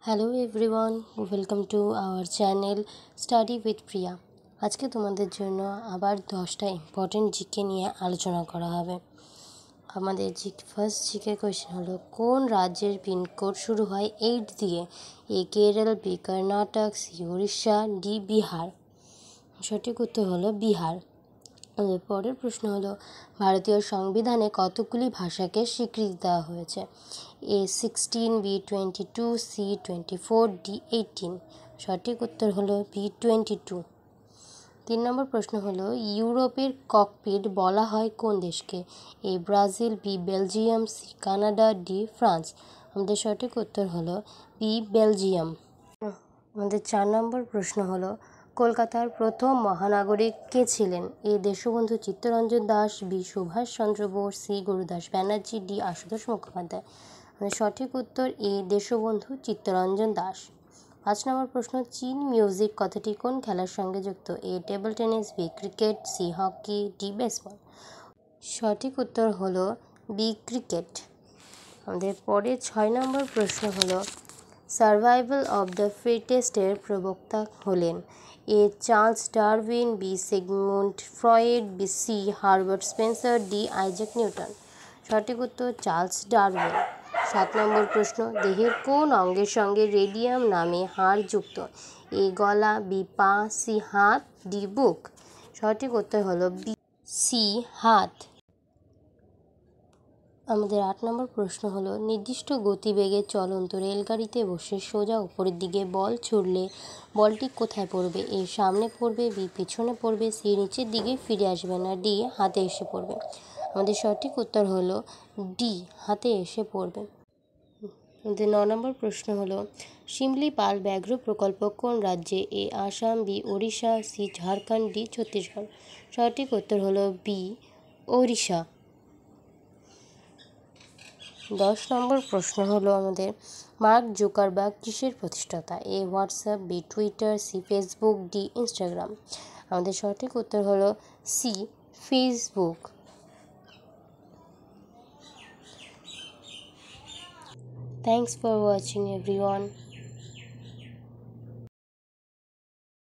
Hello everyone, welcome to our channel study with Priya. আজকে তোমাদের জন্য আবার 10টা ইম্পর্টেন্ট জিকে নিয়ে আলোচনা করা হবে। আমাদের ফার্স্ট জিকে কোয়েশ্চেন হলো, কোন রাজ্যের পিনকোড শুরু হয় 8 দিয়ে? A Kerala, B Karnataka, C Orissa, D Bihar. সঠিক উত্তর হলো বিহার। পরের প্রশ্ন হলো, ভারতীয় সংবিধানে কতগুলি ভাষাকে স্বীকৃতি দেওয়া হয়েছে? এ 16, বি 22, সি 24, ডি 18। সঠিক উত্তর হলো বি 22। 3 নম্বর প্রশ্ন হলো, ইউরোপের ককপিট বলা হয় কোন দেশকে? A Brazil, B Belgium, C Canada, D France. আমাদের সঠিক উত্তর হলো বি বেলজিয়াম। আমাদের 4 নম্বর প্রশ্ন হলো, কলকাতার প্রথম মহানাগরিক কে ছিলেন? A Deshbandhu Chittaranjan Das, B Subhas Chandra Bose, C Gurudas Banerjee, D Ashutosh Mukhopadhyay. আমাদের সঠিক উত্তর এ দেশবন্ধু চিত্তরঞ্জন দাস। 5 নম্বর প্রশ্ন, চীন মিউজিক কথাটি কোন খেলার সঙ্গে যুক্ত? A table tennis, B cricket, C hockey, D baseball. সঠিক উত্তর হলো বি ক্রিকেট। আমাদের পরে 6 নম্বর প্রশ্ন হলো, সার্ভাইভাল অব দ্য ফিটেস্টের প্রবক্তা হলেন? A Charles Darwin, B Sigmund Freud, B C Herbert Spencer, D Isaac Newton. সঠিক উত্তর চার্লস ডারউইন। 7 নম্বর প্রশ্ন, দেহের কোন অঙ্গের সঙ্গে রেডিয়াম নামে হাড় যুক্ত? এ গলা, বি পা, সি হাত, ডি বুক। সঠিক উত্তর হলো বি সি হাত। আমাদের 8 নম্বর প্রশ্ন হলো, নির্দিষ্ট গতিবেগে চলন্ত রেলগাড়িতে বসে সোজা উপরের দিকে বল ছুড়লে বলটি কোথায় পড়বে? এ সামনে পড়বে, বি পিছনে পড়বে, সি নিচের দিকে ফিরে আসবে, না ডি হাতে এসে পড়বে। আমাদের সঠিক উত্তর হলো ডি হাতে এসে পড়বে। আমাদের 9 নম্বর প্রশ্ন হলো, শিমলিপাল ব্যাঘ্র প্রকল্প কোন রাজ্যে? A Assam, B Odisha, C Jharkhand, D Chhattisgarh. সঠিক উত্তর হলো বি ওড়িশা। 10 নম্বর প্রশ্ন হলো আমাদের, মার্ক জুকারবার্গ কিসের প্রতিষ্ঠাতা? A WhatsApp, B Twitter, C Facebook, D Instagram. আমাদের সঠিক উত্তর হলো C Facebook. Thanks for watching everyone.